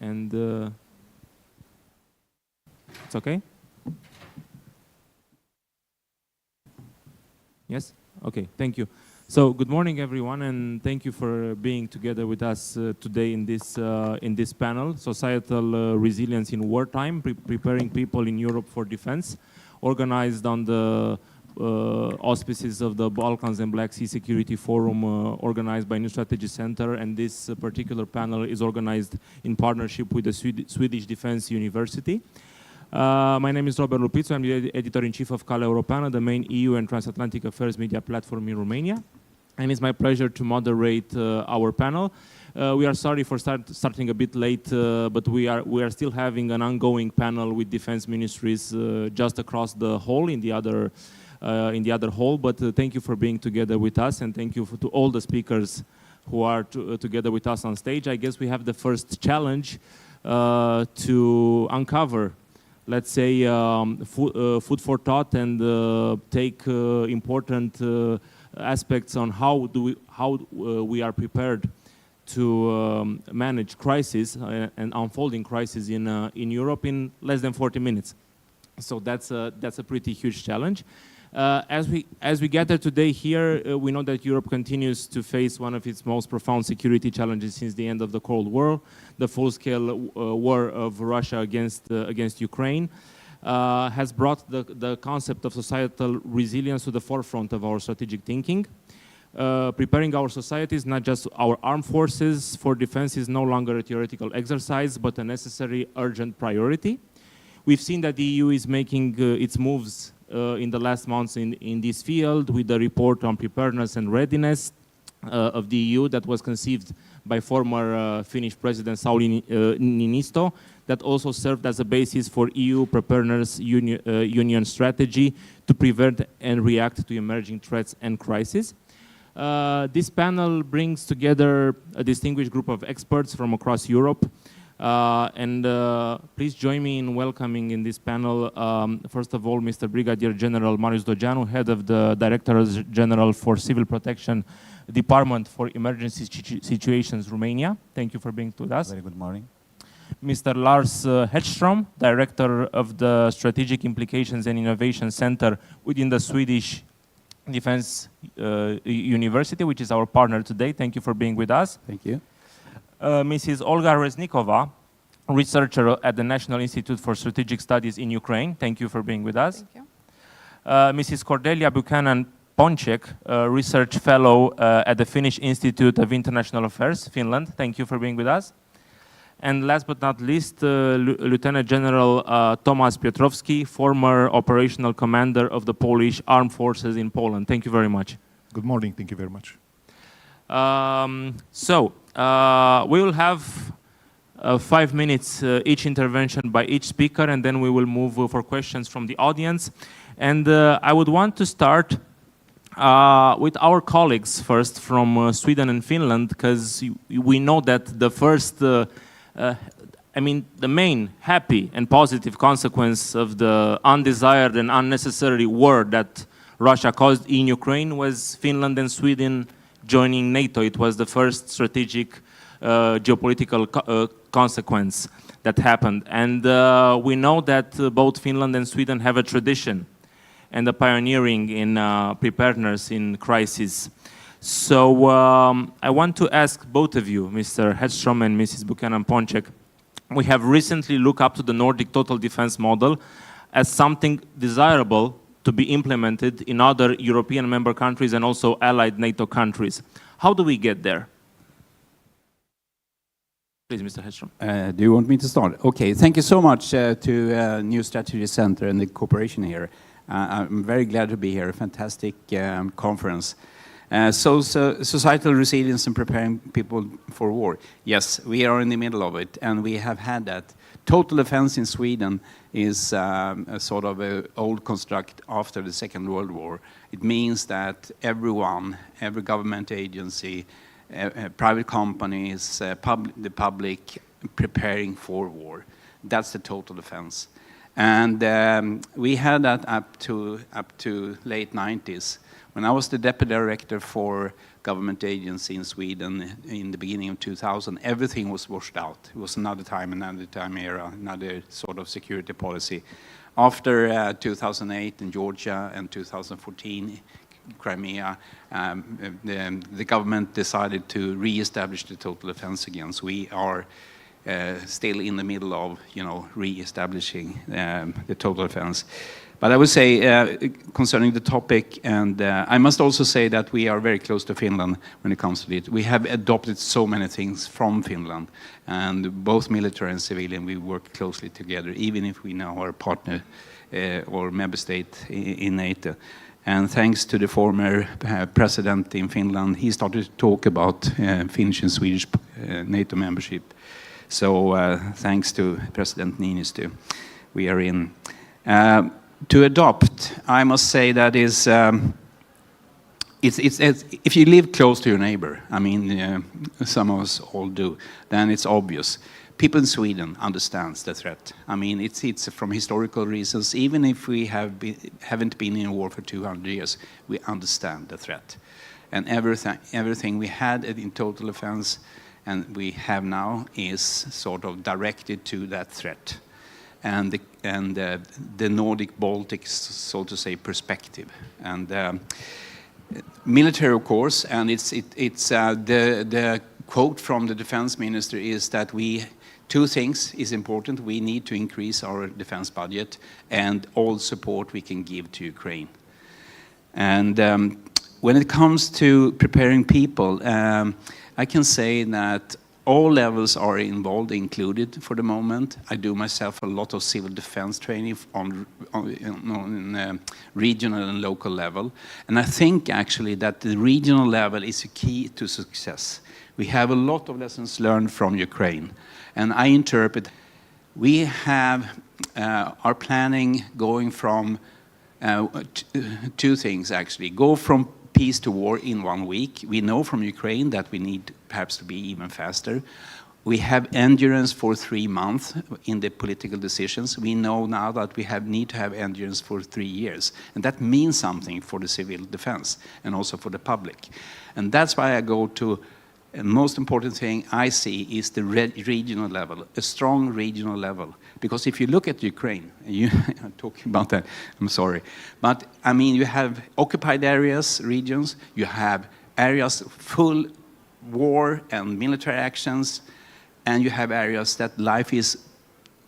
And it's okay? Yes? Okay, thank you. So good morning, everyone, and thank you for being together with us today in this panel, Societal Resilience in Wartime, Preparing People in Europe for Defense, organized on the auspices of the Balkans and Black Sea Security Forum, organized by New Strategy Center, and this particular panel is organized in partnership with the Swedish Defence University. My name is LUPIţU. I'm the editor-in-chief of Calea, Europeană, the main EU and transatlantic affairs media platform in Romania. And it's my pleasure to moderate our panel. We are sorry for starting a bit late, but we are still having an ongoing panel with defense ministries just across the hall in the other hall. But thank you for being together with us, and thank you to all the speakers who are together with us on stage. I guess we have the first challenge to uncover, let's say, food for thought and take important aspects on how we are prepared to manage crisis and unfolding crisis in Europe in less than 40 minutes. So that's a pretty huge challenge. As we gather today here, we know that Europe continues to face one of its most profound security challenges since the end of the Cold War, the full-scale war of Russia against Ukraine. Has brought the concept of societal resilience to the forefront of our strategic thinking. Preparing our societies, not just our armed forces, for defense is no longer a theoretical exercise, but a necessary, urgent priority. We've seen that the EU is making its moves in the last months in this field with the report on preparedness and readiness of the EU that was conceived by former Finnish President Sauli Niinisto, that also served as a basis for EU preparedness union strategy to prevent and react to emerging threats and crises. This panel brings together a distinguished group of experts from across Europe. Please join me in welcoming in this panel, first of all, Mr. Brigadier General Marius, head of the Directorate General for Civil Protection Department for Emergency Situations, Romania. Thank you for being with us. Very good morning. Mr. Lars HEDSTRÖM, Director of the Strategic Implications and Innovation Center within the Swedish Defence University, which is our partner today. Thank you for being with us. Thank you. Mrs. Olga REZNIKOVA, researcher at the National Institute for Strategic Studies in Ukraine. Thank you for being with us. Thank you. Mrs. Cordelia BUCHANAN, research fellow at the Finnish Institute of International Affairs, Finland. Thank you for being with us. And last but not least, Lieutenant General Tomasz PIOTROWSKI, former operational commander of the Polish Armed Forces in Poland. Thank you very much. Good morning. Thank you very much. We will have 5 minutes each intervention by each speaker, and then we will move for questions from the audience. And I would want to start with our colleagues first from Sweden and Finland, because we know that the first, the main happy and positive consequence of the undesired and unnecessary war that Russia caused in Ukraine was Finland and Sweden joining NATO. It was the first strategic geopolitical consequence that happened. And we know that both Finland and Sweden have a tradition and a pioneering in preparedness in crisis. So I want to ask both of you, Mr. HEDSTRÖM and Mrs. PONCZEK, we have recently looked up to the Nordic total defense model as something desirable to be implemented in other European member countries and also allied NATO countries. How do we get there? Please, Mr. HEDSTRÖM. Do you want me to start? Okay, thank you so much to New Strategy Center and the cooperation here. I'm very glad to be here, a fantastic conference. Societal resilience and preparing people for war. Yes, we are in the middle of it, and we have had that. Total defense in Sweden is a sort of an old construct after the Second World War. It means that everyone, every government agency, private companies, the public, preparing for war. That's the total defense. And we had that up to late 90s, When I was the deputy director for government agency in Sweden in the beginning of 2000, everything was washed out. It was another time era, another sort of security policy. After 2008 in Georgia and 2014 Crimea, the government decided to re-establish the total defense again. So we are still in the middle of, re-establishing the total defense. But I would say, concerning the topic, and I must also say that we are very close to Finland when it comes to it. We have adopted so many things from Finland, and both military and civilian, we work closely together, even if we now are a partner or member state in NATO. And thanks to the former president in Finland, he started to talk about Finnish and Swedish NATO membership. So thanks to President Niinistö, we are in. To adopt, I must say that is, if you live close to your neighbor, I mean, some of us all do, then it's obvious. People in Sweden understands the threat. I mean, it's from historical reasons. Even if we haven't been in a war for 200 years, we understand the threat. And everything we had in total defense and we have now is sort of directed to that threat. And the Nordic Baltic, so to say, perspective. And military, of course, and the quote from the defense minister is that two things is important. We need to increase our defense budget and all support we can give to Ukraine. And when it comes to preparing people, I can say that all levels are involved, included for the moment. I do myself a lot of civil defense training on regional and local level. And I think actually that the regional level is a key to success. We have a lot of lessons learned from Ukraine. And I interpret, we have our planning going from two things actually. Go from peace to war in 1 week. We know from Ukraine that we need perhaps to be even faster. We have endurance for 3 months in the political decisions. We know now that we need to have endurance for 3 years. And that means something for the civil defense and also for the public. And that's why I go to the most important thing I see is the regional level, a strong regional level. Because if you look at Ukraine, I'm talking about that, I'm sorry. But I mean, you have occupied areas, regions, you have areas full war and military actions, and you have areas that life is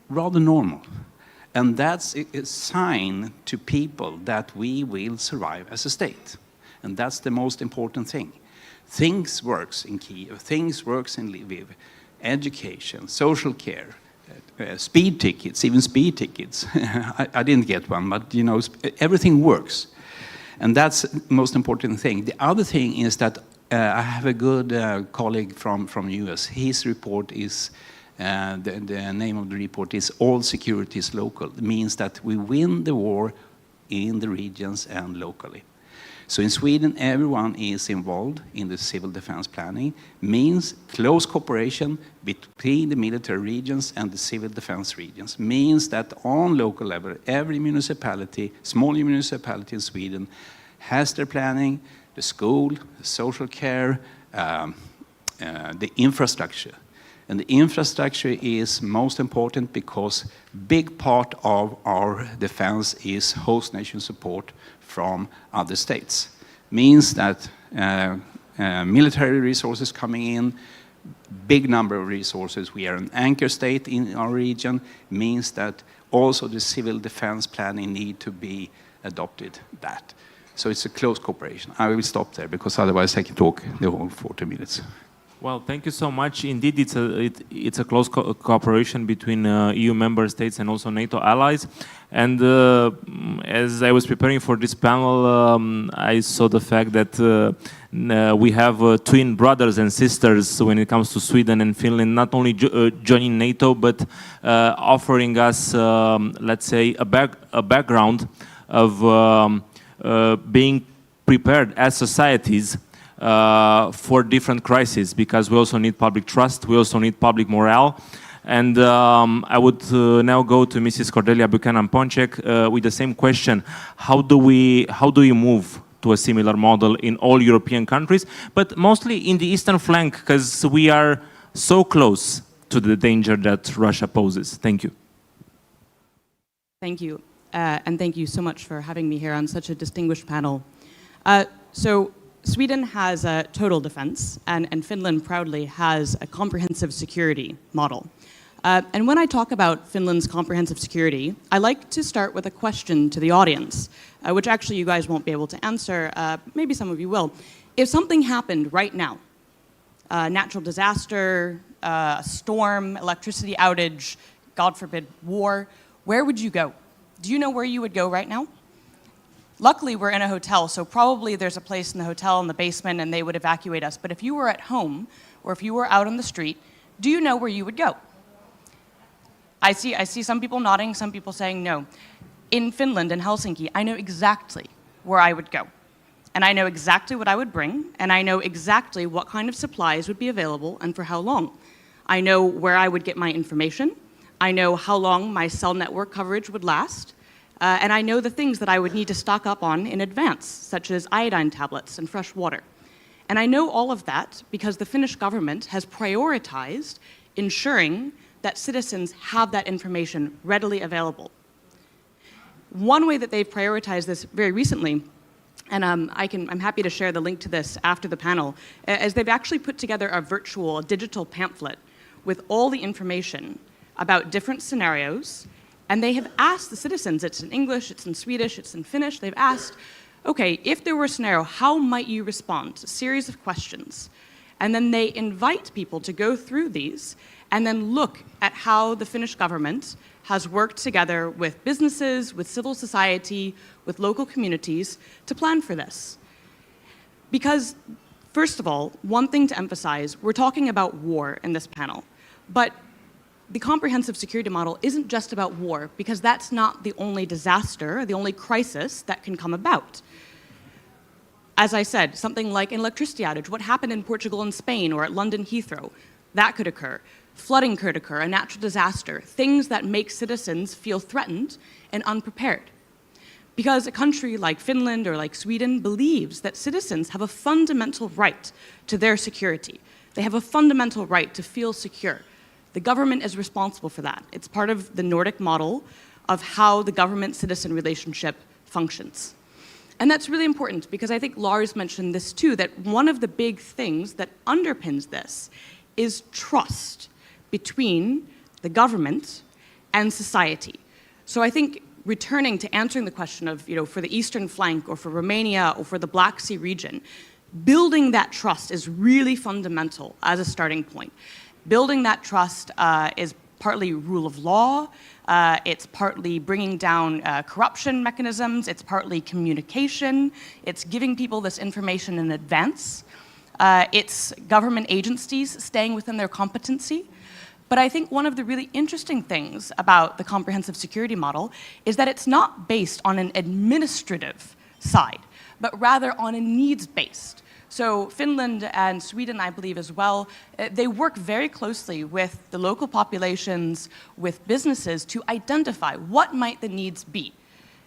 rather normal. And that's a sign to people that we will survive as a state. And that's the most important thing. Things works in Kyiv, things works in Lviv, education, social care, speed tickets, even speed tickets. I didn't get one, but everything works. And that's the most important thing. The other thing is that I have a good colleague from US. His report is, the name of the report is All Security is Local. It means that we win the war in the regions and locally. So in Sweden, everyone is involved in the civil defense planning, means close cooperation between the military regions and the civil defense regions, means that on local level, every municipality, small municipality in Sweden, has their planning, the school, the social care, the infrastructure. And the infrastructure is most important because big part of our defense is host nation support from other states. Means that military resources coming in, big number of resources. We are an anchor state in our region, means that also the civil defense planning need to be adopted that. So it's a close cooperation. I will stop there because otherwise I can talk the whole 40 minutes. Well, thank you so much. Indeed, it's a close cooperation between EU member states and also NATO allies. And as I was preparing for this panel, I saw the fact that we have twin brothers and sisters when it comes to Sweden and Finland, not only joining NATO, but offering us, let's say, a background of being prepared as societies for different crises, because we also need public trust, we also need public morale. And I would now go to Mrs. Cordelia Buchanan PONCZEK with the same question. How do we move to a similar model in all European countries, but mostly in the eastern flank, because we are so close to the danger that Russia poses. Thank you. Thank you. And thank you so much for having me here on such a distinguished panel. So Sweden has a total defense, and Finland proudly has a comprehensive security model. And when I talk about Finland's comprehensive security, I like to start with a question to the audience, which actually you guys won't be able to answer, maybe some of you will. If something happened right now, a natural disaster, a storm, electricity outage, God forbid, war, where would you go? Do you know where you would go right now? Luckily, we're in a hotel, so probably there's a place in the hotel in the basement and they would evacuate us. But if you were at home, or if you were out on the street, do you know where you would go? I see some people nodding, some people saying no. In Finland, in Helsinki, I know exactly where I would go. And I know exactly what I would bring, and I know exactly what kind of supplies would be available and for how long. I know where I would get my information. I know how long my cell network coverage would last. And I know the things that I would need to stock up on in advance, such as iodine tablets and fresh water. And I know all of that because the Finnish government has prioritized ensuring that citizens have that information readily available. One way that they've prioritized this very recently, and I'm happy to share the link to this after the panel, is they've actually put together a virtual digital pamphlet with all the information about different scenarios, and they have asked the citizens, it's in English, it's in Swedish, it's in Finnish, they've asked, okay, if there were a scenario, how might you respond? A series of questions. And then they invite people to go through these and then look at how the Finnish government has worked together with businesses, with civil society, with local communities to plan for this. Because, first of all, one thing to emphasize, we're talking about war in this panel, but the comprehensive security model isn't just about war, because that's not the only disaster, the only crisis that can come about. As I said, something like an electricity outage, what happened in Portugal and Spain or at London Heathrow, that could occur. Flooding could occur, a natural disaster, things that make citizens feel threatened and unprepared. Because a country like Finland or like Sweden believes that citizens have a fundamental right to their security. They have a fundamental right to feel secure. The government is responsible for that. It's part of the Nordic model of how the government-citizen relationship functions. And that's really important because I think Lars mentioned this too, that one of the big things that underpins this is trust between the government and society. So I think returning to answering the question of, for the eastern flank or for Romania or for the Black Sea region, building that trust is really fundamental as a starting point. Building that trust is partly rule of law, it's partly bringing down corruption mechanisms, it's partly communication, it's giving people this information in advance, it's government agencies staying within their competency. But I think one of the really interesting things about the comprehensive security model is that it's not based on an administrative side, but rather on a needs-based. So Finland and Sweden, I believe as well, they work very closely with the local populations, with businesses to identify what might the needs be.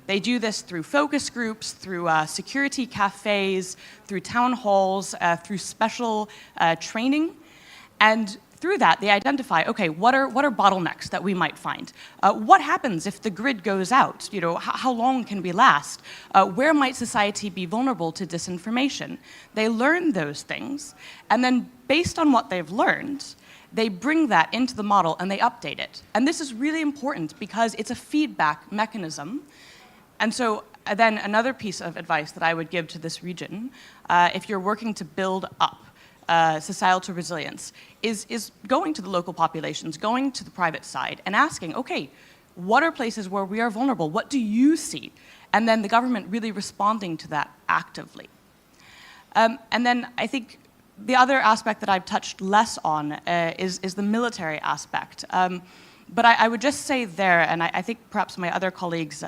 They do this through focus groups, through security cafes, through town halls, through special training. And through that, they identify, okay, what are bottlenecks that we might find? What happens if the grid goes out? How long can we last? Where might society be vulnerable to disinformation? They learn those things, and then based on what they've learned, they bring that into the model and they update it. And this is really important because it's a feedback mechanism. And so then another piece of advice that I would give to this region, if you're working to build up societal resilience, is going to the local populations, going to the private side and asking, okay, what are places where we are vulnerable? What do you see? And then the government really responding to that actively. And then I think the other aspect that I've touched less on is the military aspect. But I would just say there, and I think perhaps my other colleagues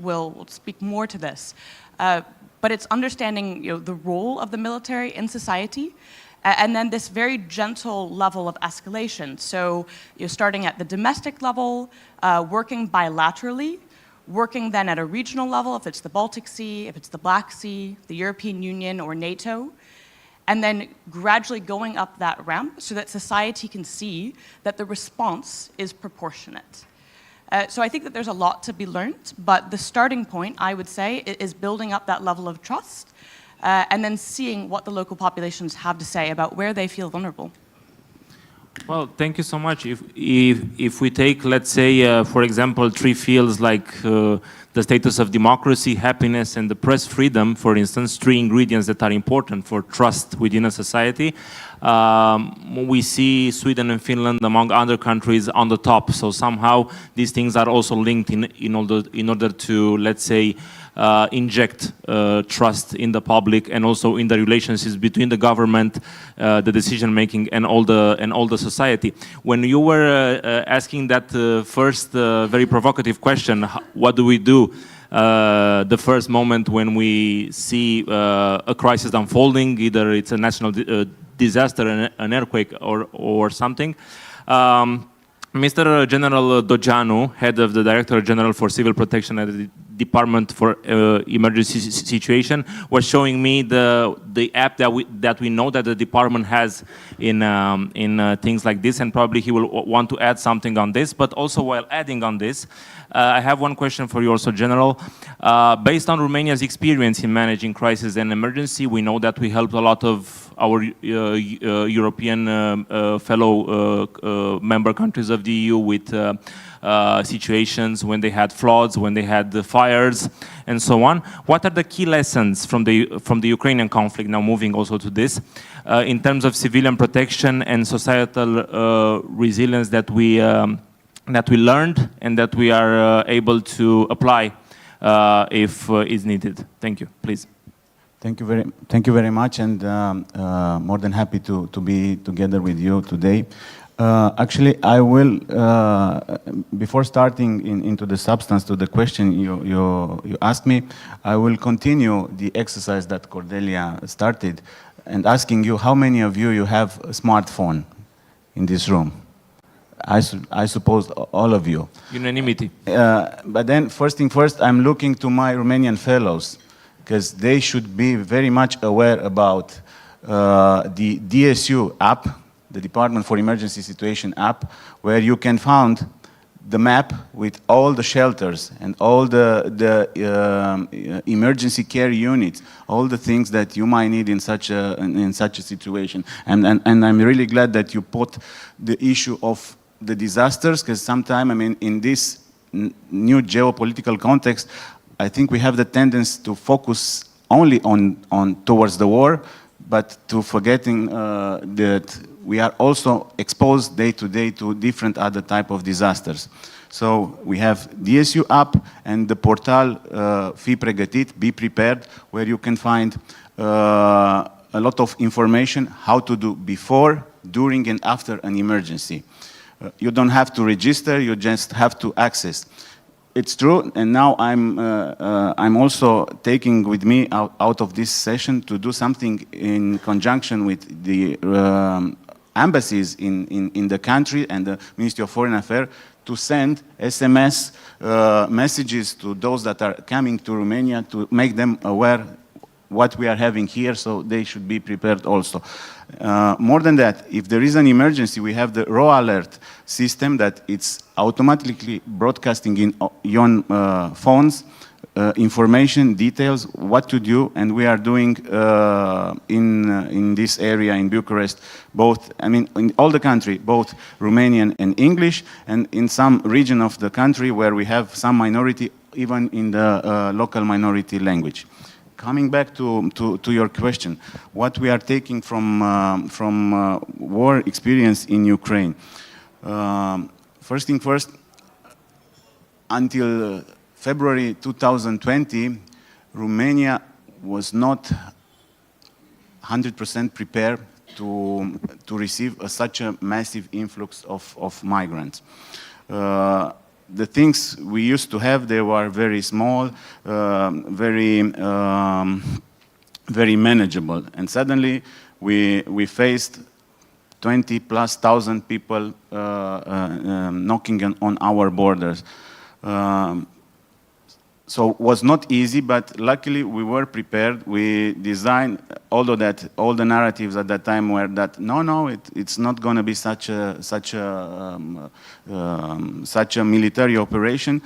will speak more to this, but it's understanding the role of the military in society, and then this very gentle level of escalation. So you're starting at the domestic level, working bilaterally working then at a regional level, if it's the Baltic Sea, if it's the Black Sea, the European Union, or NATO, and then gradually going up that ramp so that society can see that the response is proportionate. So I think that there's a lot to be learned, but the starting point, I would say, is building up that level of trust and then seeing what the local populations have to say about where they feel vulnerable. Well, thank you so much. If we take, let's say, for example, three fields like the status of democracy, happiness, and the press freedom, for instance, three ingredients that are important for trust within a society, we see Sweden and Finland, among other countries, on the top. So somehow these things are also linked in order to, let's say, inject trust in the public and also in the relationships between the government, the decision making, and all the society. When you were asking that first very provocative question, what do we do the first moment when we see a crisis unfolding, either it's a national disaster, an earthquake, or something? Mr. General DOGEANU, head of the Directorate General for Civil Protection at the Department for Emergency Situation, was showing me the app that we know that the department has in things like this, and probably he will want to add something on this. But also, while adding on this, I have one question for you also, General. Based on Romania's experience in managing crisis and emergency, we know that we helped a lot of our European fellow member countries of the EU with situations when they had floods, when they had the fires, and so on. What are the key lessons from the Ukrainian conflict, now moving also to this, in terms of civilian protection and societal resilience that we learned and that we are able to apply if is needed? Thank you. Please. Thank you very much, and more than happy to be together with you today. Actually, I will, before starting into the substance to the question you asked me, I will continue the exercise that Cordelia started and asking you how many of you have a smartphone in this room. I suppose all of you. Unanimity. But then, first thing first, I'm looking to my Romanian fellows, because they should be very much aware about the DSU app, the Department for Emergency Situation app, where you can find the map with all the shelters and all the emergency care units, all the things that you might need in such a situation. And I'm really glad that you put the issue of the disasters, because sometimes, I mean, in this new geopolitical context, I think we have the tendency to focus only on towards the war, but to forgetting that we are also exposed day to day to different other type of disasters. So we have DSU app and the portal Fii pregătit, be prepared, where you can find a lot of information how to do before, during, and after an emergency. You don't have to register; you just have to access. It's true, and now I'm also taking with me out of this session to do something in conjunction with the embassies in the country and the Ministry of Foreign Affairs to send SMS messages to those that are coming to Romania to make them aware what we are having here, so they should be prepared also. More than that, if there is an emergency, we have the raw alert system that it's automatically broadcasting in your phones information, details, what to do, and we are doing in this area in Bucharest, both, I mean, in all the country, both Romanian and English, and in some region of the country where we have some minority, even in the local minority language. Coming back to your question, what we are taking from war experience in Ukraine. First thing first, until February 2020, Romania was not 100% prepared to receive such a massive influx of migrants. The things we used to have, they were very small, very manageable. And suddenly we faced 20,000+ people knocking on our borders. so it was not easy, but luckily we were prepared. We designed, although that all the narratives at that time were that it's not going to be such a military operation.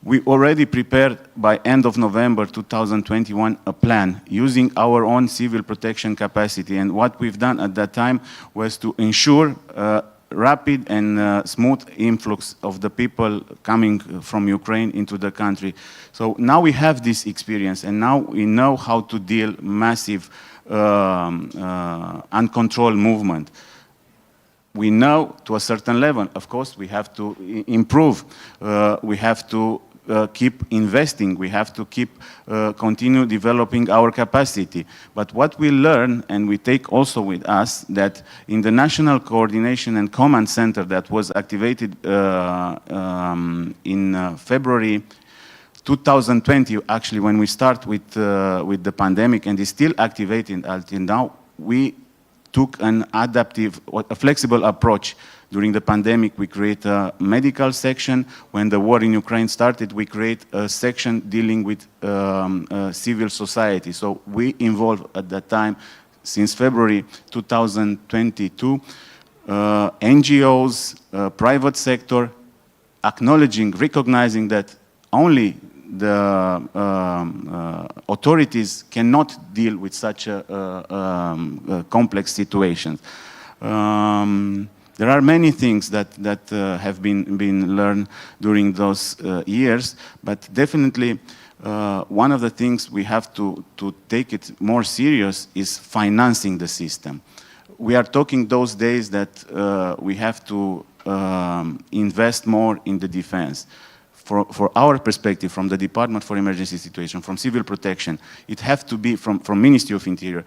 We already prepared by end of November 2021 a plan using our own civil protection capacity, and what we've done at that time was to ensure rapid and smooth influx of the people coming from Ukraine into the country. So now we have this experience, and now we know how to deal massive uncontrolled movement. We know to a certain level, of course, we have to improve. We have to keep investing. We have to continue developing our capacity. But what we learn, and we take also with us, that in the National Coordination and Command Center that was activated in February 2020, actually, when we start with the pandemic, and is still activated until now, we took an adaptive, a flexible approach. During the pandemic, we create a medical section. When the war in Ukraine started, we create a section dealing with civil society. So we involved at that time, since February 2022, NGOs, private sector, recognizing that only the authorities cannot deal with such a complex situation. There are many things that have been learned during those years, but definitely one of the things we have to take it more serious is financing the system. We are talking those days that we have to invest more in the defense. For our perspective, from the Department for Emergency Situation, from Civil Protection, it has to be from Ministry of Interior,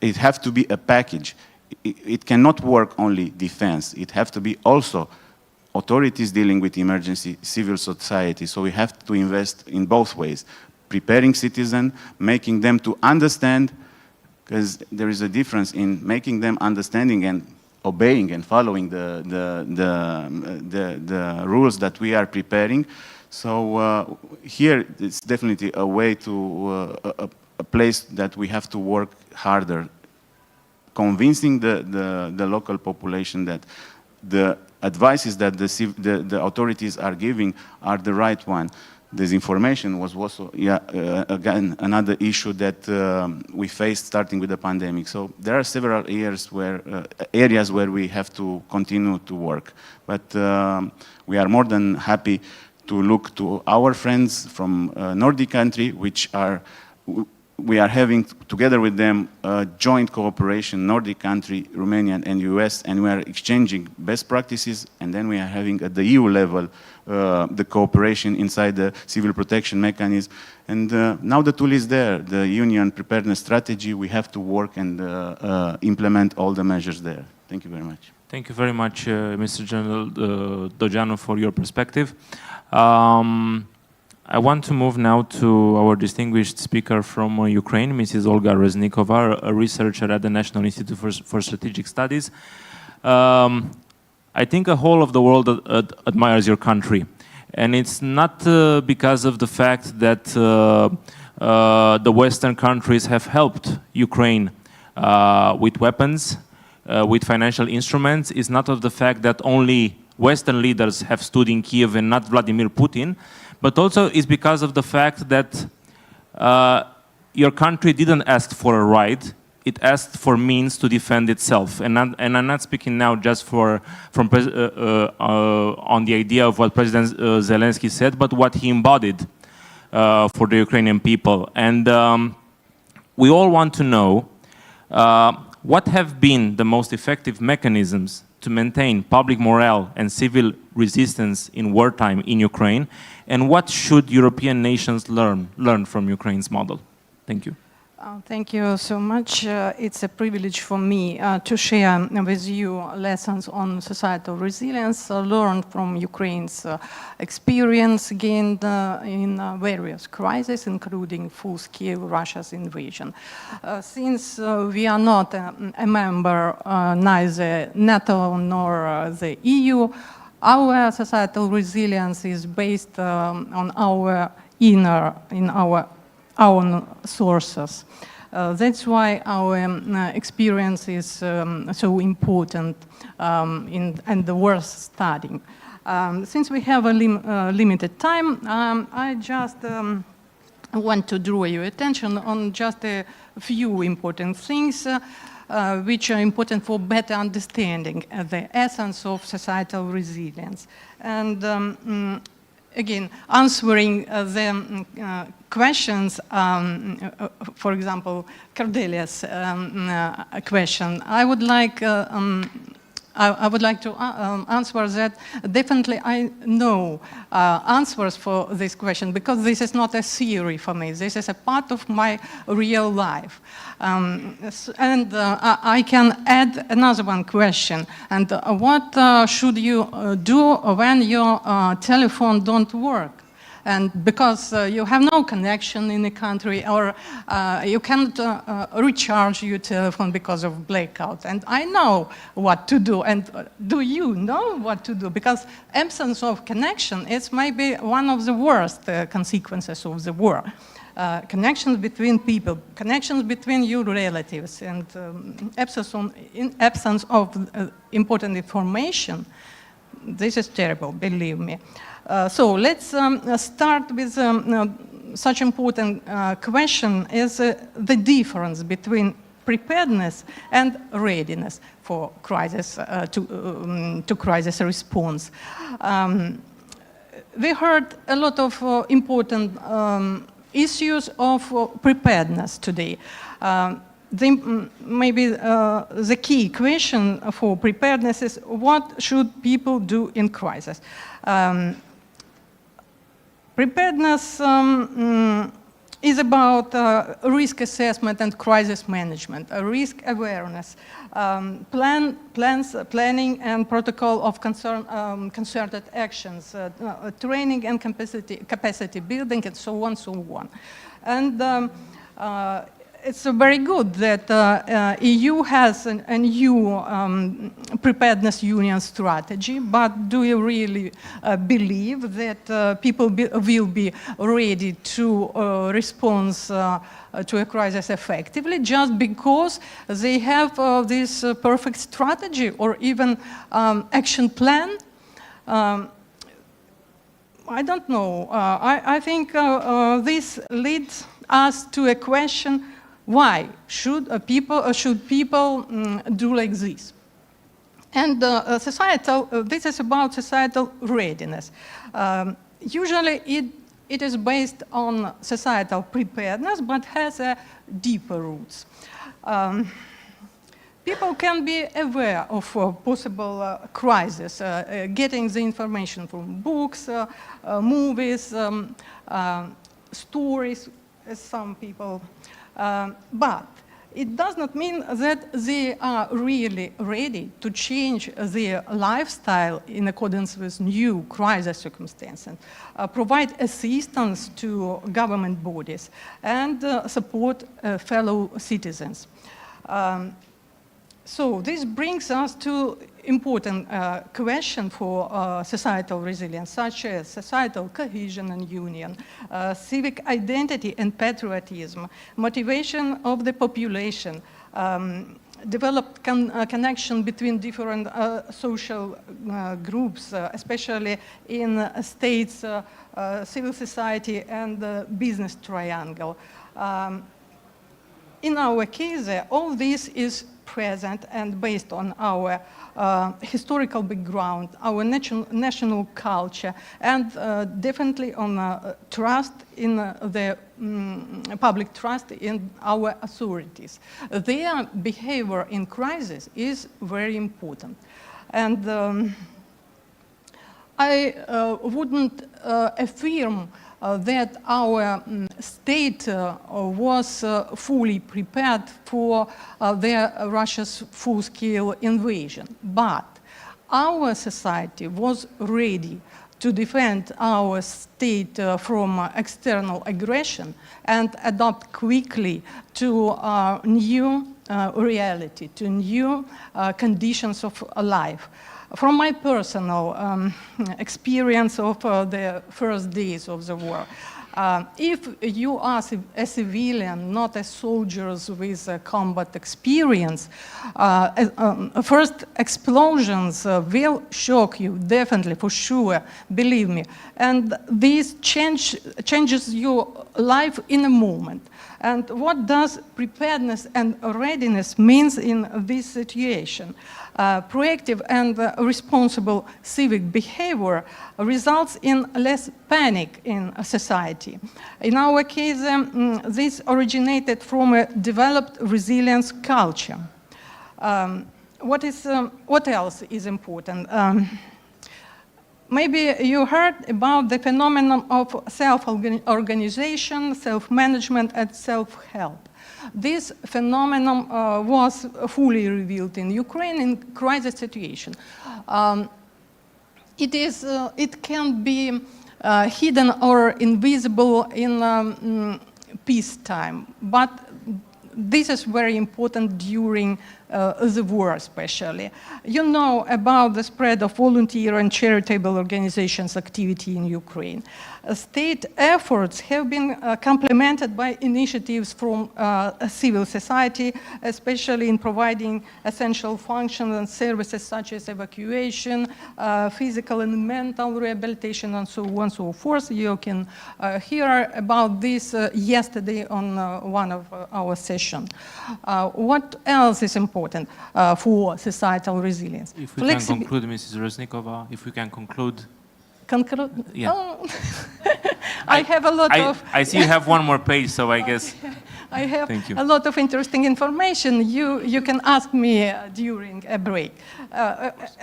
it has to be a package. It cannot work only defense. It has to be also authorities dealing with emergency, civil society. So we have to invest in both ways, preparing citizens, making them to understand, because there is a difference in making them understanding and obeying and following the rules that we are preparing. So here it's definitely a way to a place that we have to work harder, convincing the local population that the advices that the authorities are giving are the right one. Disinformation was also, again, another issue that we faced starting with the pandemic. So there are several areas where we have to continue to work. But we are more than happy to look to our friends from Nordic country, we are having together with them a joint cooperation, Nordic country, Romania and US, and we are exchanging best practices, and then we are having at the EU level the cooperation inside the civil protection mechanism. And now the tool is there, the Union Preparedness Strategy. We have to work and implement all the measures there. Thank you very much. Thank you very much, Mr. General DOGEANU, for your perspective. I want to move now to our distinguished speaker from Ukraine, Mrs. Olga REZNIKOVA, a researcher at the National Institute for Strategic Studies. I think the whole of the world admires your country. And it's not because of the fact that the Western countries have helped Ukraine with weapons, with financial instruments. It's not of the fact that only Western leaders have stood in Kiev and not Vladimir Putin, but also it's because of the fact that your country didn't ask for a right, it asked for means to defend itself. And I'm not speaking now just on the idea of what President Zelensky said, but what he embodied for the Ukrainian people. And we all want to know what have been the most effective mechanisms to maintain public morale and civil resistance in wartime in Ukraine, and what should European nations learn from Ukraine's model? Thank you. Thank you so much. It's a privilege for me to share with you lessons on societal resilience learned from Ukraine's experience gained in various crises, including full-scale Russia's invasion. Since we are not a member, neither NATO nor the EU, our societal resilience is based on our in our own sources. That's why our experience is so important and worth studying. Since we have a limited time, I just want to draw your attention on just a few important things which are important for better understanding the essence of societal resilience. And again, answering the questions, for example, Cordelia's question, I would like to answer that definitely I know answers for this question, because this is not a theory for me. This is a part of my real life. And I can add another one question. And what should you do when your telephone don't work? And because you have no connection in the country, or you can't recharge your telephone because of blackout. And I know what to do. And do you know what to do? Because absence of connection is maybe one of the worst consequences of the war. Connections between people, connections between your relatives, and absence of important information. This is terrible, believe me. So let's start with such important question as the difference between preparedness and readiness for crisis, to crisis response. We heard a lot of important issues of preparedness today. Maybe the key question for preparedness is, what should people do in crisis? Preparedness is about risk assessment and crisis management, risk awareness, planning and protocol of concerted actions, training and capacity building, and so on, so on. And it's very good that EU has a new preparedness union strategy, but do you really believe that people will be ready to respond to a crisis effectively just because they have this perfect strategy or even action plan? I don't know. I think this leads us to a question: why should people do like this? And this is about societal readiness. Usually it is based on societal preparedness, but has a deeper roots. People can be aware of possible crisis, getting the information from books, movies, stories, as some people. But it does not mean that they are really ready to change their lifestyle in accordance with new crisis circumstances, provide assistance to government bodies, and support fellow citizens. So this brings us to important question for societal resilience, such as societal cohesion and union, civic identity and patriotism, motivation of the population, developed connection between different social groups, especially in states, civil society, and the business triangle. In our case, all this is present and based on our historical background, our national culture, and definitely on trust in the public trust in our authorities. Their behavior in crisis is very important. And I wouldn't affirm that our state was fully prepared for Russia's full-scale invasion. But our society was ready to defend our state from external aggression and adapt quickly to new reality, to new conditions of life. From my personal experience of the first days of the war, If you are a civilian, not a soldier with combat experience, first explosions will shock you, definitely, for sure, believe me. And this changes your life in a moment. And what does preparedness and readiness means in this situation? Proactive and responsible civic behavior results in less panic in a society. In our case, this originated from a developed resilience culture. What else is important? Maybe you heard about the phenomenon of self-organization, self-management, and self-help. This phenomenon was fully revealed in Ukraine in crisis situation. It can be hidden or invisible in peacetime, but this is very important during the war especially. You know about the spread of volunteer and charitable organizations' activity in Ukraine. State efforts have been complemented by initiatives from civil society, especially in providing essential functions and services such as evacuation, physical and mental rehabilitation, and so on and so forth. You can hear about this yesterday on one of our sessions. What else is important for societal resilience? If we can conclude, Mrs. Reznikova, if we can conclude. Conclude? Yeah. Oh. I have a lot of... I see you have one more page, so I guess... I have Thank you. a lot of interesting information. You can ask me during a break.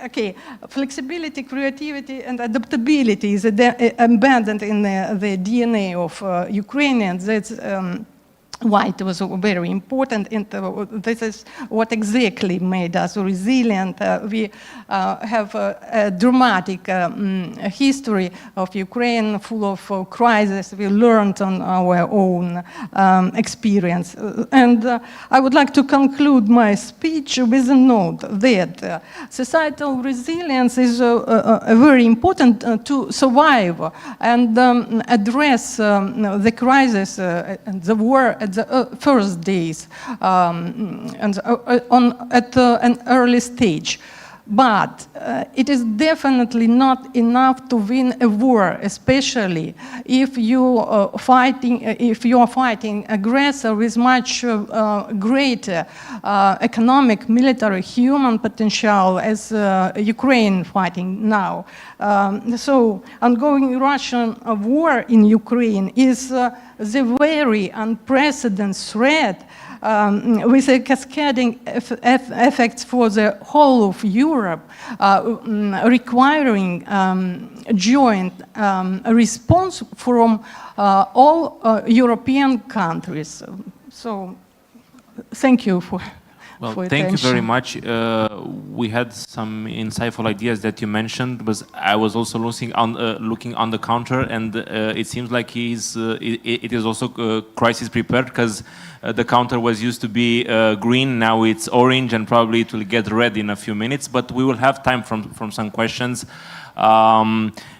Okay, flexibility, creativity, and adaptability is embedded in the DNA of Ukrainians. That's why it was very important, and this is what exactly made us resilient. We have a dramatic history of Ukraine full of crises we learned on our own experience. And I would like to conclude my speech with a note that societal resilience is very important to survive and address the crisis and the war at the first days and at an early stage. But it is definitely not enough to win a war, especially if you are fighting aggressor with much greater economic, military, human potential as Ukraine fighting now. So ongoing Russian war in Ukraine is the very unprecedented threat with a cascading effects for the whole of Europe, requiring joint response from all European countries. So, thank you for. Well, thank you very much. We had some insightful ideas that you mentioned. I was also looking on the counter, and it seems like it is also crisis prepared, because the counter was used to be green, now it's orange, and probably it will get red in a few minutes. But we will have time from some questions.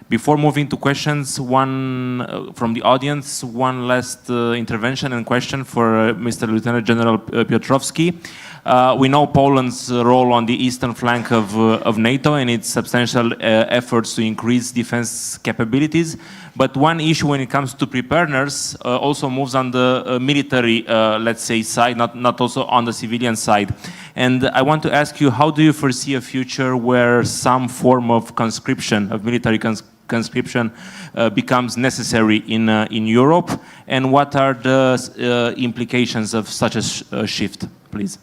Before moving to questions, one from the audience, one last intervention and question for Mr. Lieutenant General PIOTROWSKI. We know Poland's role on the eastern flank of NATO and its substantial efforts to increase defense capabilities. But one issue when it comes to preparedness also moves on the military, let's say, side, not also on the civilian side. And I want to ask you, how do you foresee a future where some form of conscription, of military conscription, becomes necessary in Europe? And what are the implications of such a shift, please?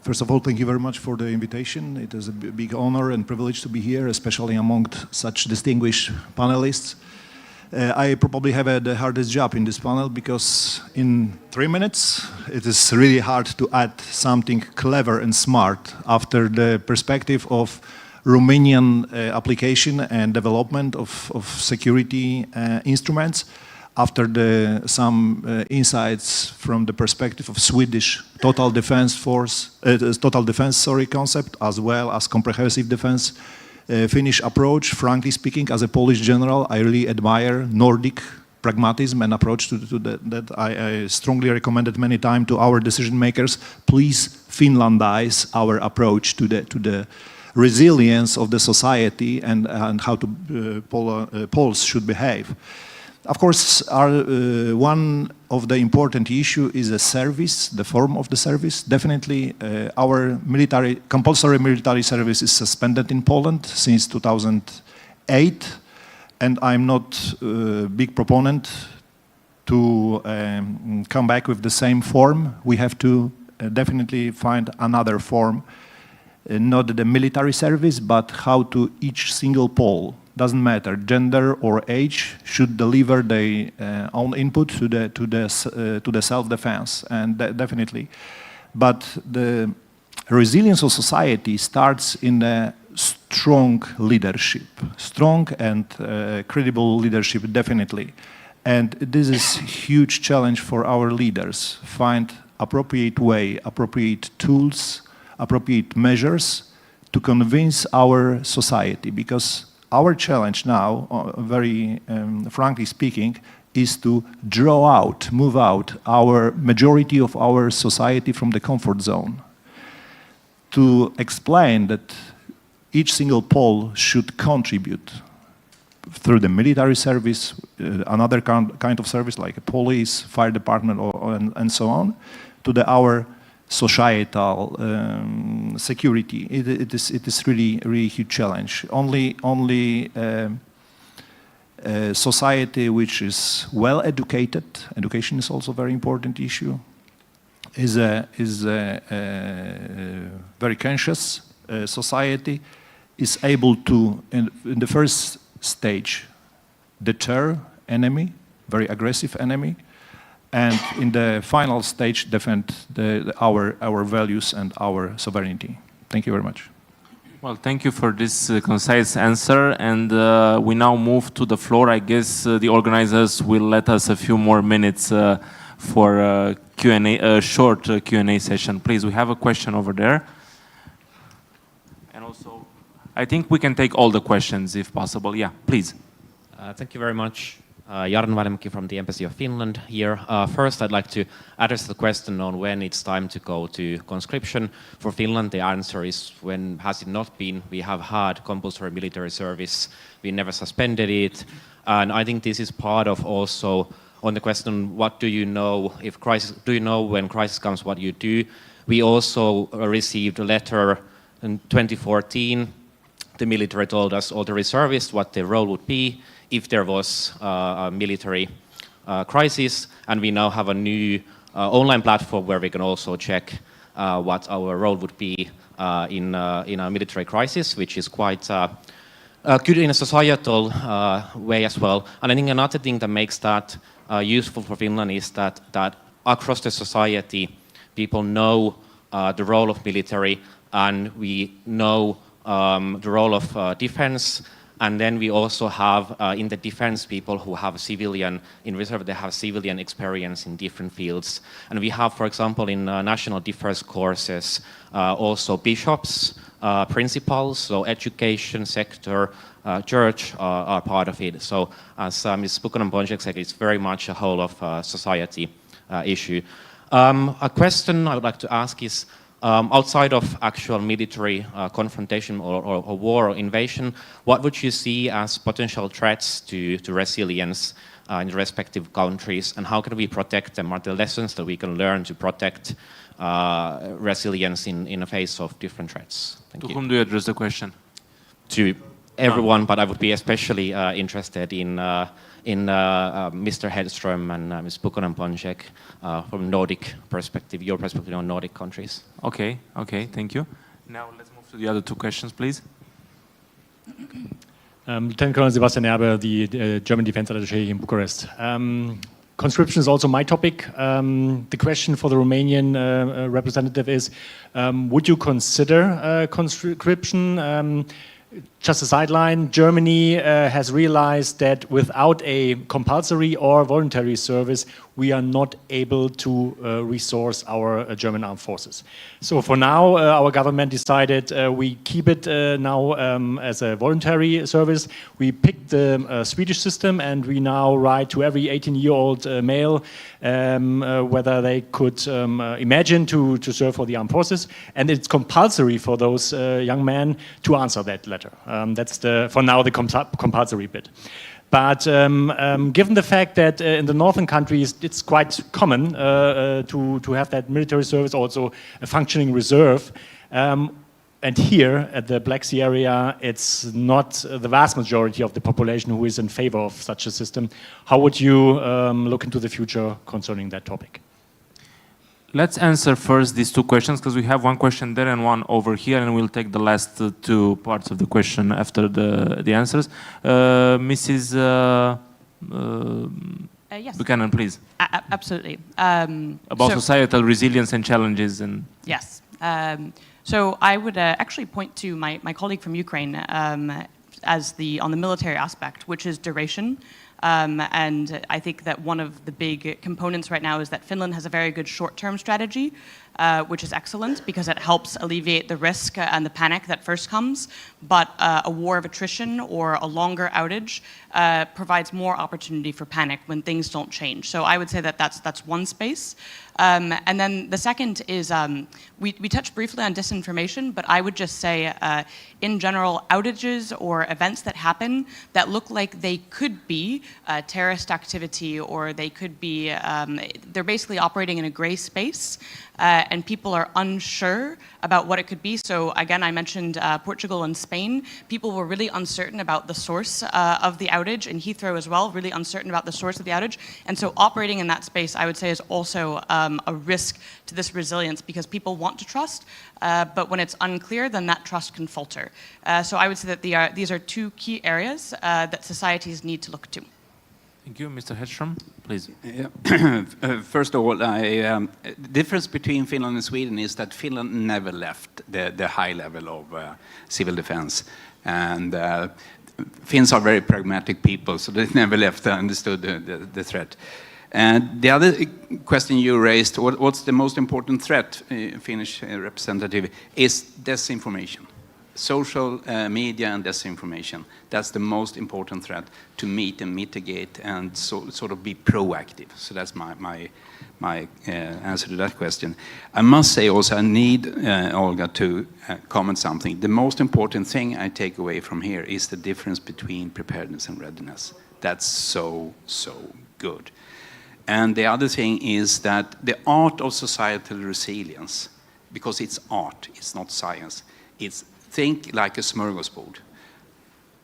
First of all, thank you very much for the invitation. It is a big honor and privilege to be here, especially among such distinguished panelists. I probably have the hardest job in this panel because in 3 minutes it is really hard to add something clever and smart after the perspective of Romanian application and development of security instruments, after some insights from the perspective of Swedish total defense concept, as well as comprehensive defense, Finnish approach. Frankly speaking, as a Polish general, I really admire Nordic pragmatism and approach to that I strongly recommended many times to our decision makers. Please Finlandize our approach to the resilience of the society and how Poles should behave. Of course, one of the important issue is the service, the form of the service. Definitely, our compulsory military service is suspended in Poland since 2008, and I'm not a big proponent to come back with the same form. We have to definitely find another form, not the military service, but how to each single Pole, doesn't matter, gender or age, should deliver their own input to the self-defense, and definitely. But the resilience of society starts in a strong leadership, strong and credible leadership, definitely. And this is a huge challenge for our leaders. Find appropriate way, appropriate tools, appropriate measures to convince our society, because our challenge now, very frankly speaking, is to move out our majority of our society from the comfort zone. To explain that each single Pole should contribute through the military service, another kind of service like a police, fire department, and so on, to our societal security. It is really huge challenge. Only a society which is well educated, education is also a very important issue, is a very conscious society, is able to, in the first stage, deter enemy, very aggressive enemy, and in the final stage defend our values and our sovereignty. Thank you very much. Well, thank you for this concise answer, and we now move to the floor. I guess the organizers will let us a few more minutes for Q&A, short Q&A session. Please, we have a question over there. And also, I think we can take all the questions if possible. Yeah, please. Thank you very much. Jarno Välimäki from the Embassy of Finland here. First, I'd like to address the question on when it's time to go to conscription. For Finland, the answer is when has it not been. We have had compulsory military service. We never suspended it. And I think this is part of also on the question, what do you know if crisis, do you know when crisis comes, what you do? We also received a letter in 2014. The military told us, all the reservists, what their role would be if there was a military crisis, and we now have a new online platform where we can also check what our role would be in a military crisis, which is quite good in a societal way as well. And I think another thing that makes that useful for Finland is that across the society, people know the role of military, and we know the role of defense. And then we also have in the defense people who have civilian, in reserve they have civilian experience in different fields. And we have, for example, in national defense courses, also bishops, principals, so education sector, church are part of it. So as Ms. PONCZEK said, it's very much a whole of society issue. A question I would like to ask is, outside of actual military confrontation or war or invasion, what would you see as potential threats to resilience in the respective countries, and how can we protect them? Are there lessons that we can learn to protect resilience in the face of different threats? Thank you. To whom do you address the question? To everyone, but I would be especially interested in Mr. HEDSTRÖM and Ms. PONCZEK from Nordic perspective, your perspective on Nordic countries. Okay, thank you. Now let's move to the other two questions, please. Lieutenant Colonel Sebastian Erbe, the German Defense Attaché in Bucharest. Conscription is also my topic. The question for the Romanian representative is, would you consider conscription? just a sideline, Germany has realized that without a compulsory or voluntary service, we are not able to resource our German armed forces. So for now, our government decided we keep it now as a voluntary service. We picked the Swedish system, and we now write to every 18-year-old male whether they could imagine to serve for the armed forces, and it's compulsory for those young men to answer that letter. That's for now the compulsory bit. But given the fact that in the northern countries it's quite common to have that military service, also a functioning reserve, and here at the Black Sea area it's not the vast majority of the population who is in favor of such a system. How would you look into the future concerning that topic? Let's answer first these two questions, because we have one question there and one over here, and we'll take the last two parts of the question after the answers. Mrs. Yes. Buchanan, please. Absolutely. About societal resilience and challenges. And yes. So I would actually point to my colleague from Ukraine as on the military aspect, which is duration. And I think that one of the big components right now is that Finland has a very good short-term strategy, which is excellent because it helps alleviate the risk and the panic that first comes. But a war of attrition or a longer outage provides more opportunity for panic when things don't change. So I would say that that's one space. And then the second is, we touched briefly on disinformation, but I would just say, in general, outages or events that happen that look like they could be terrorist activity, or they could be, they're basically operating in a gray space, and people are unsure about what it could be. So again, I mentioned Portugal and Spain. People were really uncertain about the source of the outage, and Heathrow as well, really uncertain about the source of the outage. And so operating in that space, I would say, is also a risk to this resilience, because people want to trust, but when it's unclear, then that trust can falter. So I would say that these are two key areas that societies need to look to. thank you. Mr. HEDSTRÖM, please. First of all, the difference between Finland and Sweden is that Finland never left the high level of civil defense. And Finns are very pragmatic people, so they never left, understood the threat. And the other question you raised, what's the most important threat, Finnish representative, is disinformation. Social media and disinformation. That's the most important threat to meet and mitigate and sort of be proactive. So that's my answer to that question. I must say also, I need Olga to comment something. The most important thing I take away from here is the difference between preparedness and readiness. That's so good. And the other thing is that the art of societal resilience, because it's art, it's not science, it's think like a smorgasbord.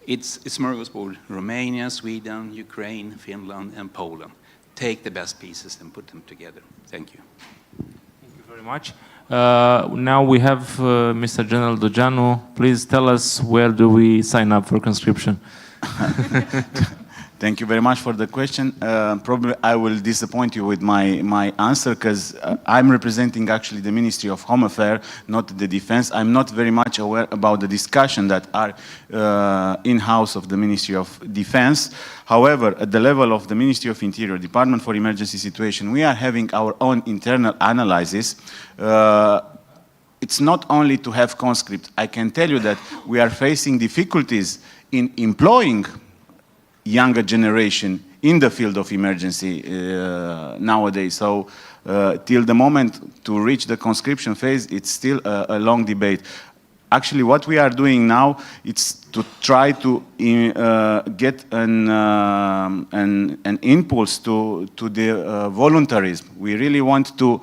It's a smorgasbord: Romania, Sweden, Ukraine, Finland, and Poland. Take the best pieces and put them together. Thank you. Thank you very much. Now we have Mr. General DOGEANU. Please tell us, where do we sign up for conscription? Thank you very much for the question. Probably I will disappoint you with my answer, because I'm representing actually the Ministry of Home Affairs, not the Defense. I'm not very much aware about the discussion that are in-house of the Ministry of Defense. However, at the level of the Ministry of Interior, Department for Emergency Situation, we are having our own internal analysis. It's not only to have conscript. I can tell you that we are facing difficulties in employing younger generation in the field of emergency nowadays. So till the moment to reach the conscription phase, it's still a long debate. Actually, what we are doing now, it's to try to get an impulse to the voluntarism. We really want to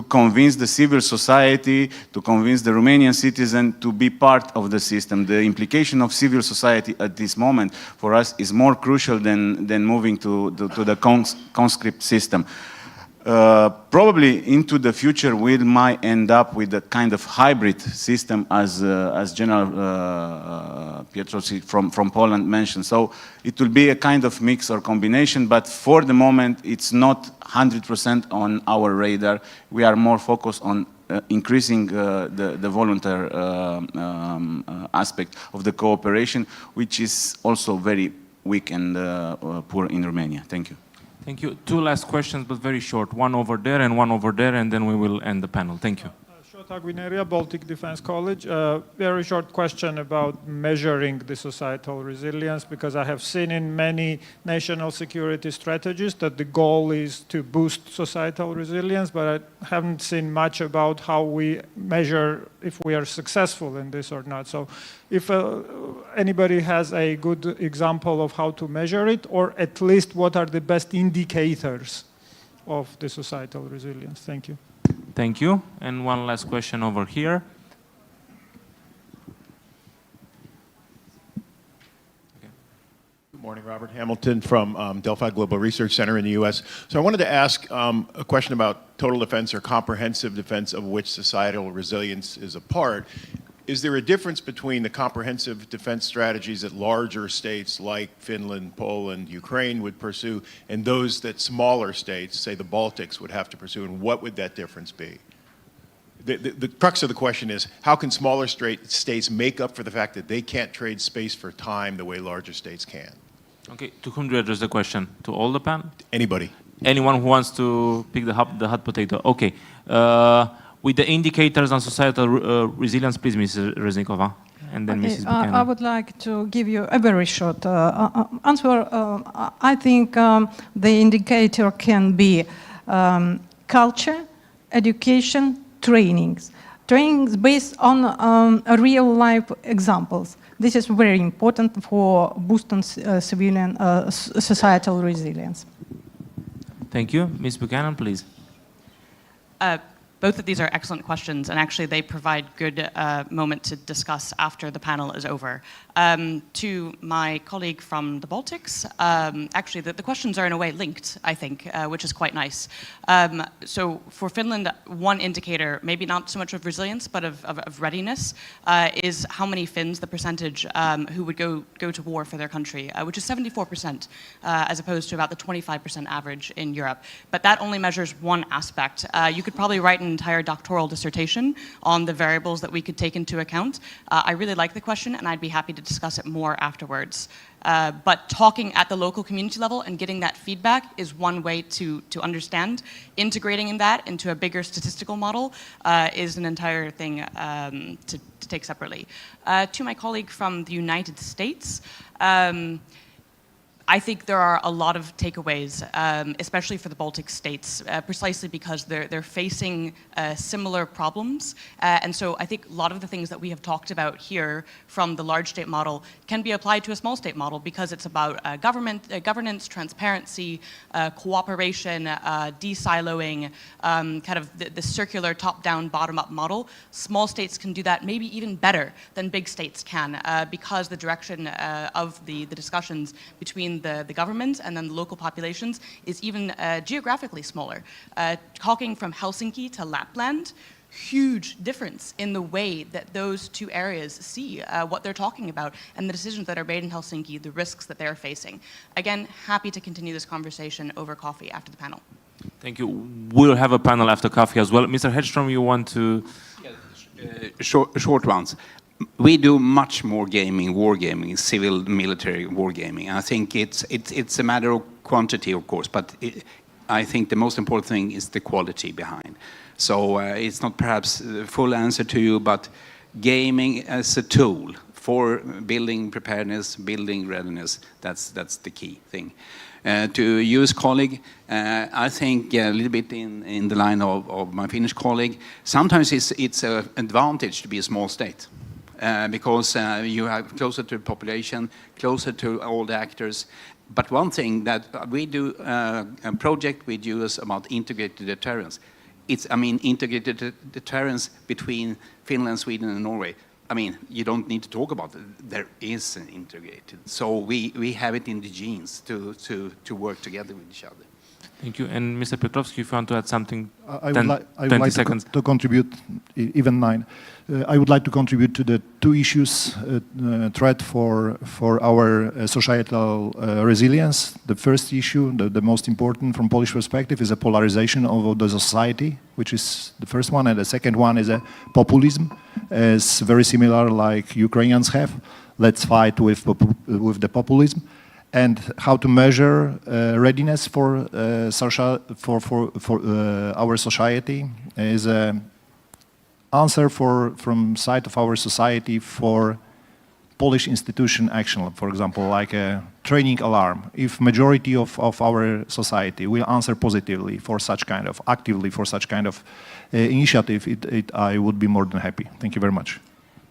convince the civil society, to convince the Romanian citizen to be part of the system. The implication of civil society at this moment for us is more crucial than moving to the conscript system. Probably into the future we might end up with a kind of hybrid system, as General PIOTROWSKI from Poland mentioned. So it will be a kind of mix or combination, but for the moment it's not 100% on our radar. We are more focused on increasing the volunteer aspect of the cooperation, which is also very weak and poor in Romania. Thank you. Thank you. Two last questions, but very short. One over there and one over there, and then we will end the panel. Thank you. Guineria, Baltic Defense College. Very short question about measuring the societal resilience, because I have seen in many national security strategies that the goal is to boost societal resilience, but I haven't seen much about how we measure if we are successful in this or not. So if anybody has a good example of how to measure it, or at least what are the best indicators of the societal resilience. Thank you. Thank you. And one last question over here. Good morning, Robert Hamilton from Delphi Global Research Center in the U.S. So I wanted to ask a question about total defense or comprehensive defense, of which societal resilience is a part. Is there a difference between the comprehensive defense strategies that larger states like Finland, Poland, Ukraine would pursue, and those that smaller states, say the Baltics, would have to pursue, and what would that difference be? The crux of the question is, how can smaller states make up for the fact that they can't trade space for time the way larger states can? Okay, to whom do you address the question? To all the panel? Anybody. Anyone who wants to pick the hot potato. Okay. With the indicators on societal resilience, please, Mrs. REZNIKOVA, and then Mrs. Buchanan. I would like to give you a very short answer. I think the indicator can be culture, education, trainings based on real-life examples. This is very important for boosting civilian societal resilience. Thank you. Ms. Buchanan, please. Both of these are excellent questions, and actually they provide good moment to discuss after the panel is over. To my colleague from the Baltics, actually the questions are in a way linked, I think, which is quite nice. So for Finland, one indicator, maybe not so much of resilience, but of readiness, is how many Finns, the percentage who would go to war for their country, which is 74%, as opposed to about the 25% average in Europe. But that only measures one aspect. You could probably write an entire doctoral dissertation on the variables that we could take into account. I really like the question, and I'd be happy to discuss it more afterwards. But talking at the local community level and getting that feedback is one way to understand. Integrating that into a bigger statistical model is an entire thing to take separately. To my colleague from the United States, I think there are a lot of takeaways, especially for the Baltic states, precisely because they're facing similar problems. And so I think a lot of the things that we have talked about here from the large state model can be applied to a small state model, because it's about governance, transparency, cooperation, de-siloing, kind of the circular top-down, bottom-up model. Small states can do that maybe even better than big states can, because the direction of the discussions between the government and then the local populations is even geographically smaller. Talking from Helsinki to Lapland, huge difference in the way that those two areas see what they're talking about and the decisions that are made in Helsinki, the risks that they're facing. Again, happy to continue this conversation over coffee after the panel. Thank you. We'll have a panel after coffee as well. Mr. HEDSTRÖM, you want to? Short ones. We do much more gaming, wargaming, civil military wargaming. I think it's a matter of quantity, of course, but I think the most important thing is the quality behind. So it's not perhaps the full answer to you, but gaming as a tool for building preparedness, building readiness, that's the key thing. To US colleague, I think a little bit in the line of my Finnish colleague, sometimes it's an advantage to be a small state. Because you are closer to the population, closer to all the actors. But one thing that we do a project with US about integrated deterrence. Integrated deterrence between Finland, Sweden, and Norway. You don't need to talk about it. There is an integrated. So we have it in the genes to work together with each other. Thank you. And Mr. Piotrowski, if you want to add something, I 10, would 20 like seconds. to contribute, even 9. I would like to contribute to the 2 issues threat for our societal resilience. The first issue, the most important from Polish perspective, is a polarization of the society, which is the first one, and the second one is a populism, is very similar like Ukrainians have. Let's fight with the populism. And how to measure readiness for our society is an answer from side of our society for Polish institution action, for example, like a training alarm. If majority of our society will answer positively for such kind of, actively for such kind of initiative, I would be more than happy. Thank you very much.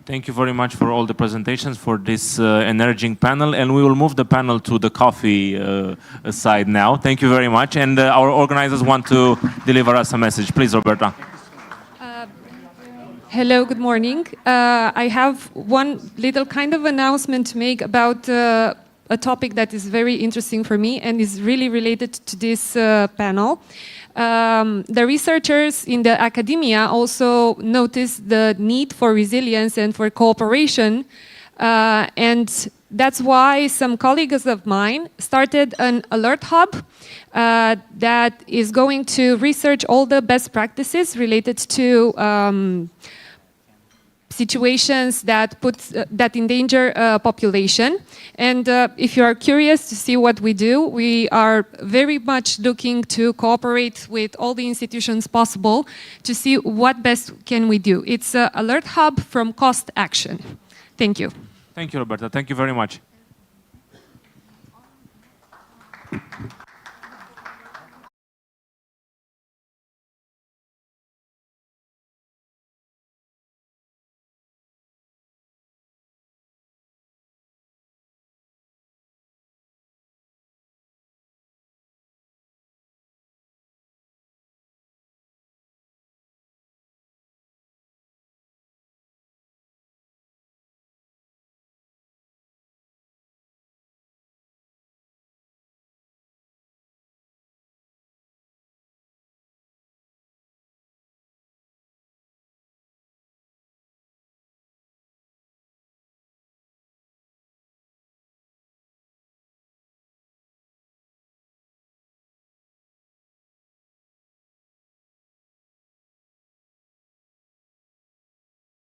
Thank you very much for all the presentations, for this energizing panel, and we will move the panel to the coffee side now. Thank you very much, and our organizers want to deliver us a message. Please, Roberta. Hello, good morning. I have one little kind of announcement to make about a topic that is very interesting for me and is really related to this panel. The researchers in the academia also noticed the need for resilience and for cooperation, and that's why some colleagues of mine started an alert hub that is going to research all the best practices related to situations that endanger population. And if you are curious to see what we do, we are very much looking to cooperate with all the institutions possible to see what best can we do. It's an alert hub from cost action. Thank you. Thank you, Roberta. Thank you very much.